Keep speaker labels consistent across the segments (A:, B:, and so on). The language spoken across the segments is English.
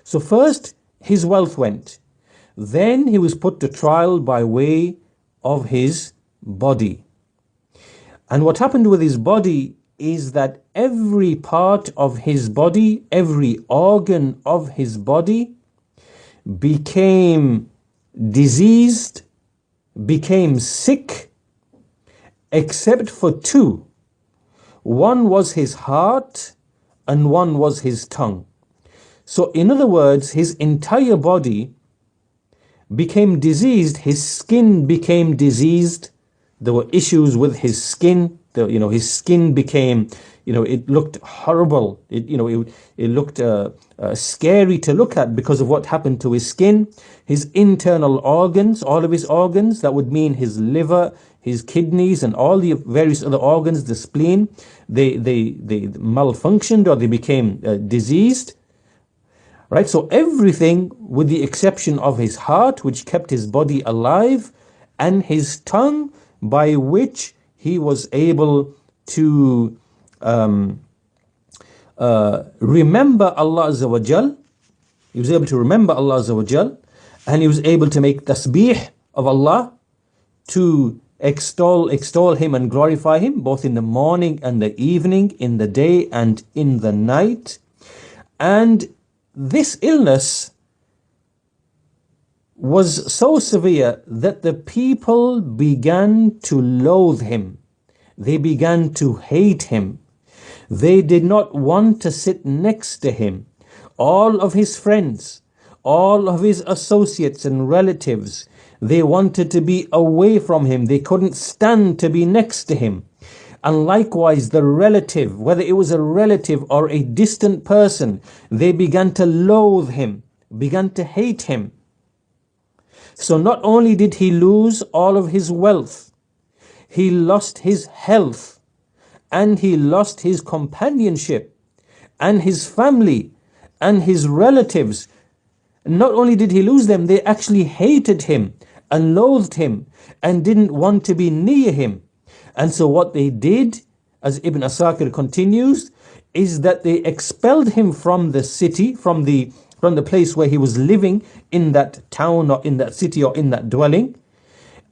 A: So first his wealth went. Then he was put to trial by way of his body. And what happened with his body is that every part of his body, every organ of his body became diseased, became sick, except for two. One was his heart and one was his tongue. So in other words, his entire body became diseased, his skin became diseased. There were issues with his skin. His skin became, it looked horrible. It looked scary to look at because of what happened to his skin. His internal organs, all of his organs, that would mean his liver, his kidneys, and all the various other organs, the spleen, they malfunctioned or they became diseased. Right? So everything, with the exception of his heart, which kept his body alive, and his tongue, by which he was able to remember Allah Azza wa Jal. He was able to remember Allah Azza wa Jal, and he was able to make tasbih of Allah, to extol him and glorify him, both in the morning and the evening, in the day and in the night. And this illness was so severe that the people began to loathe him. They began to hate him. They did not want to sit next to him. All of his friends, all of his associates and relatives, they wanted to be away from him. They couldn't stand to be next to him. And likewise, the relative, whether it was a relative or a distant person, they began to loathe him, began to hate him. So not only did he lose all of his wealth, he lost his health, and he lost his companionship, and his family, and his relatives. Not only did he lose them, they actually hated him and loathed him and didn't want to be near him. And so what they did, as Ibn Asakir continues, is that they expelled him from the city, from the place where he was living, in that town or in that city or in that dwelling,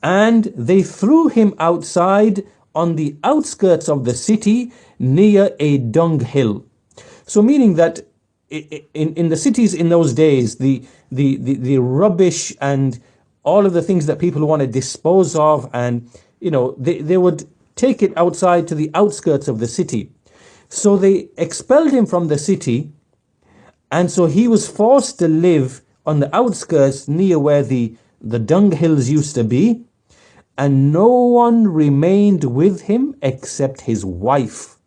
A: and they threw him outside on the outskirts of the city near a dunghill. So meaning that in the cities in those days, the rubbish and all of the things that people want to dispose of, and they would take it outside to the outskirts of the city. So they expelled him from the city, and so he was forced to live on the outskirts near where the dunghills used to be, and no one remained with him except his wife.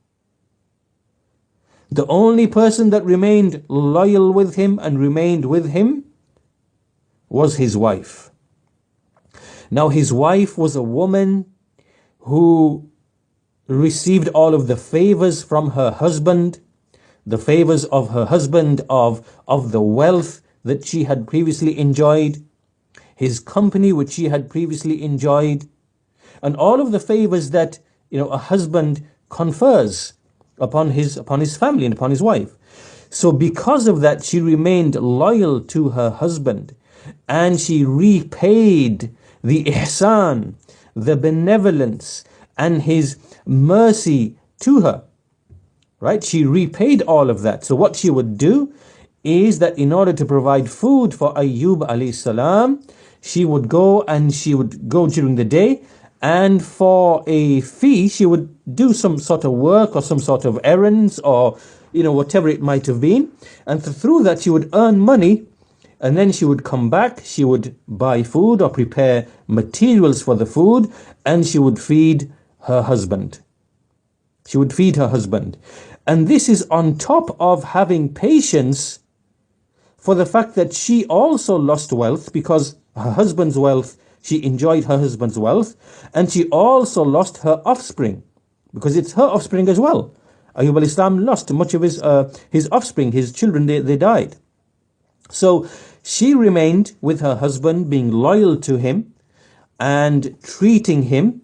A: The only person that remained loyal with him and remained with him was his wife. Now his wife was a woman who received all of the favors from her husband, the favors of her husband of the wealth that she had previously enjoyed, his company which she had previously enjoyed, and all of the favors that a husband confers upon his family and upon his wife. So because of that, she remained loyal to her husband, and she repaid the ihsan, the benevolence, and his mercy to her. Right? She repaid all of that. So what she would do is that in order to provide food for Ayyub alayhi salam, she would go during the day, and for a fee she would do some sort of work or some sort of errands or whatever it might have been, and through that she would earn money, and then she would come back, she would buy food or prepare materials for the food, and she would feed her husband. She would feed her husband. And this is on top of having patience for the fact that she also lost wealth, because her husband's wealth, she enjoyed her husband's wealth, and she also lost her offspring, because it's her offspring as well. Ayyub alayhi salam lost much of his offspring, his children, they died. So she remained with her husband, being loyal to him and treating him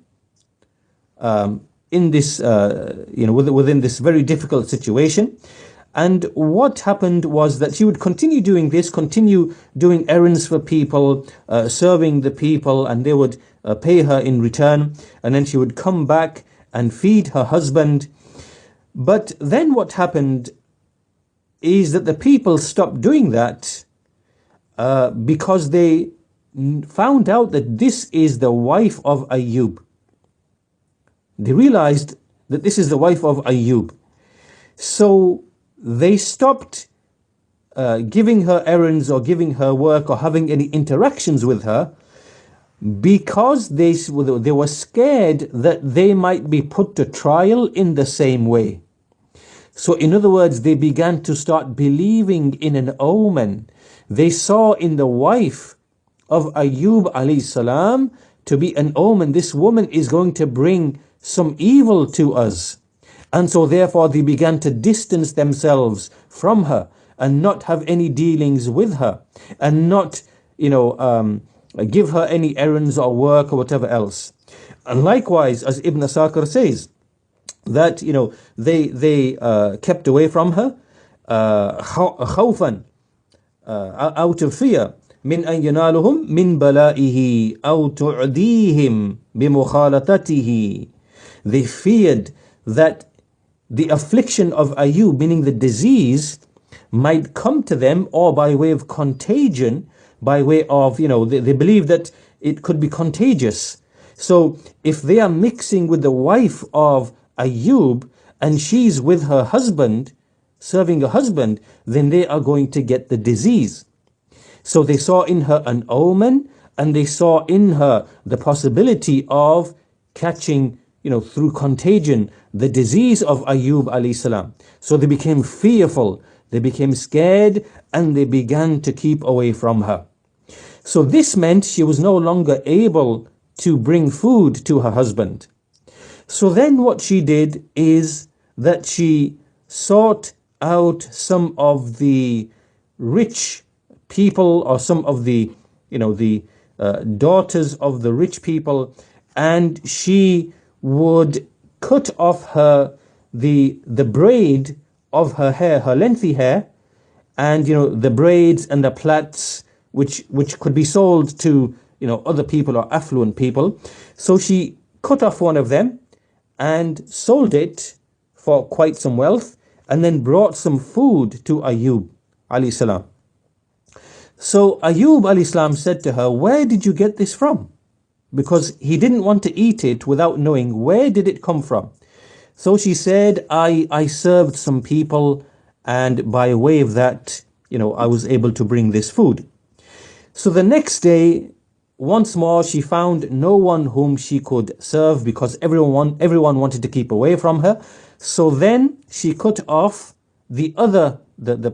A: in this, within this very difficult situation. And what happened was that she would continue doing this, continue doing errands for people, serving the people, and they would pay her in return. And then she would come back and feed her husband. But then what happened is that the people stopped doing that because they found out that this is the wife of Ayyub. They realized that this is the wife of Ayyub. So they stopped giving her errands or giving her work or having any interactions with her because they were scared that they might be put to trial in the same way. So in other words, they began to start believing in an omen. They saw in the wife of Ayyub alayhi salam to be an omen. This woman is going to bring some evil to us. And so therefore they began to distance themselves from her and not have any dealings with her and not, give her any errands or work or whatever else. And likewise, as Ibn Asakir says, that, they kept away from her, خوفا, out of fear, من أن ينالهم من بلائه أو تعديهم بمخالطته. They feared that the affliction of Ayub, meaning the disease, might come to them, or by way of contagion, by way of, they believe that it could be contagious. So if they are mixing with the wife of Ayub and she's with her husband, serving a husband, then they are going to get the disease. So they saw in her an omen, and they saw in her the possibility of catching, through contagion, the disease of Ayub alayhi salam. So they became fearful, they became scared, and they began to keep away from her. So this meant she was no longer able to bring food to her husband. So then what she did is that she sought out some of the rich people, or some of the, daughters of the rich people, and she would cut off her the braid of her hair, her lengthy hair, and the braids and the plaits which could be sold to other people or affluent people. So she cut off one of them and sold it for quite some wealth, and then brought some food to Ayub alayhi salam. So Ayub alayhi salam said to her, "Where did you get this from?" Because he didn't want to eat it without knowing where did it come from. So she said, I served some people, and by way of that, I was able to bring this food. So the next day, once more, she found no one whom she could serve because everyone wanted to keep away from her. So then she cut off the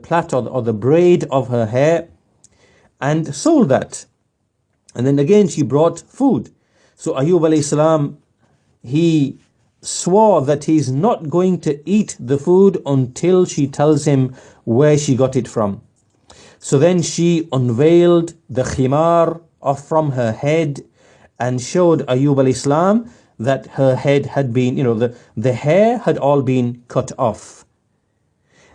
A: plait or the braid of her hair and sold that. And then again she brought food. So Ayub alayhi salam, he swore that he's not going to eat the food until she tells him where she got it from. So then she unveiled the khimar from her head and showed Ayub alayhi salam that her head had been, the hair had all been cut off.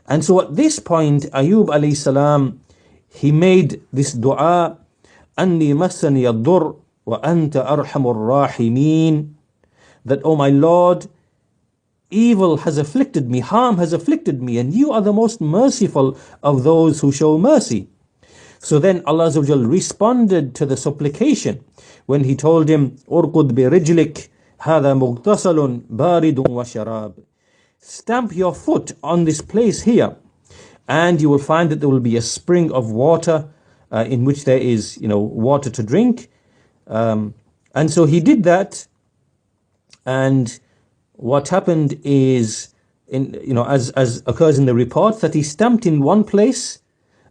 A: And so at this point, Ayub alayhi salam, he made this dua, أني مسني الضر وأنت أرحم الراحمين, that, oh my Lord, evil has afflicted me, harm has afflicted me, and you are the most merciful of those who show mercy. So then Allah Azza wa Jal responded to the supplication when he told him, أركض برجلك هذا مغتسل بارد وشراب. Stamp your foot on this place here, and you will find that there will be a spring of water in which there is, water to drink. And so he did that, and what happened is, as occurs in the report, that he stamped in one place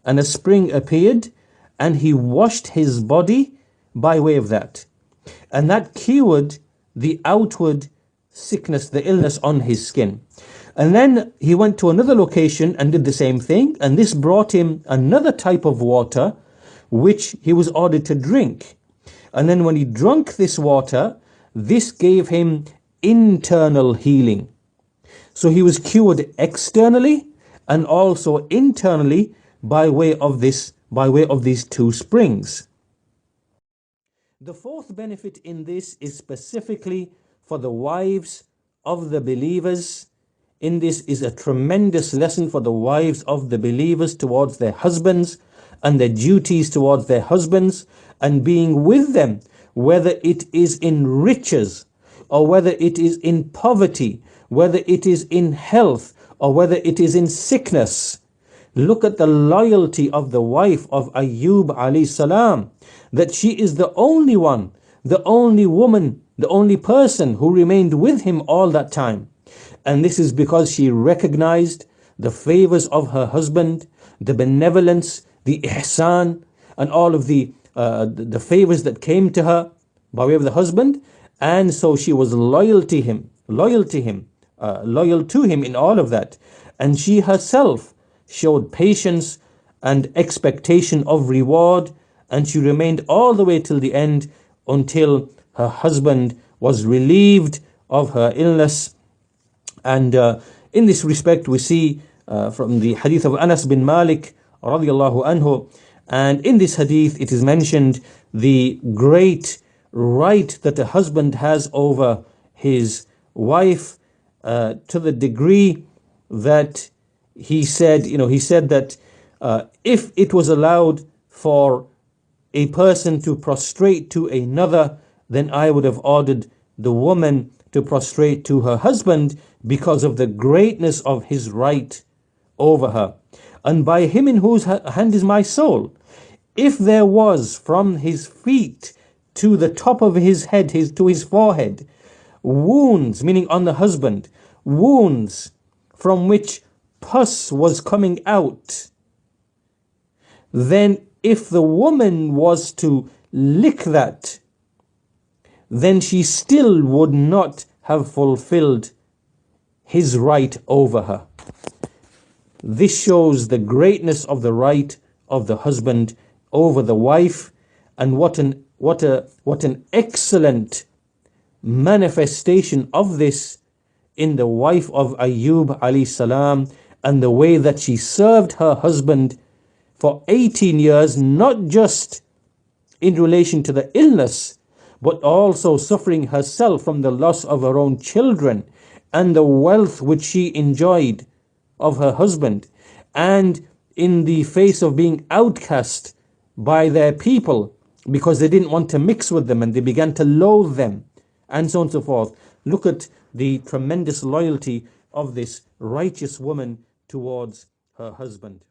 A: and a spring appeared, and he washed his body by way of that. And that cured the outward sickness, the illness on his skin. And then he went to another location and did the same thing, and this brought him another type of water which he was ordered to drink. And then when he drank this water, this gave him internal healing. So he was cured externally, and also internally by way of these two springs. The fourth benefit in this is specifically for the wives of the believers. In this is a tremendous lesson for the wives of the believers towards their husbands and their duties towards their husbands and being with them, whether it is in riches or whether it is in poverty, whether it is in health or whether it is in sickness. Look at the loyalty of the wife of Ayyub alayhi salam, that she is the only one, the only woman, the only person who remained with him all that time. And this is because she recognized the favors of her husband, the benevolence, the ihsan, and all of the favors that came to her by way of the husband. And so she was loyal to him in all of that. And she herself showed patience and expectation of reward, and she remained all the way till the end until her husband was relieved of her illness. And in this respect we see from the hadith of Anas bin Malik radiallahu anhu, and in this hadith it is mentioned the great right that a husband has over his wife, to the degree that he said that if it was allowed for a person to prostrate to another, then I would have ordered the woman to prostrate to her husband because of the greatness of his right over her. And by him in whose hand is my soul, if there was from his feet to the top of his head, to his forehead, wounds, meaning on the husband, wounds from which pus was coming out, then if the woman was to lick that, then she still would not have fulfilled his right over her. This shows the greatness of the right of the husband over the wife, and what an excellent manifestation of this in the wife of Ayyub alayhi salam, and the way that she served her husband for 18 years, not just in relation to the illness, but also suffering herself from the loss of her own children and the wealth which she enjoyed of her husband, and in the face of being outcast by their people because they didn't want to mix with them and they began to loathe them, and so on and so forth. Look at the tremendous loyalty of this righteous woman towards her husband.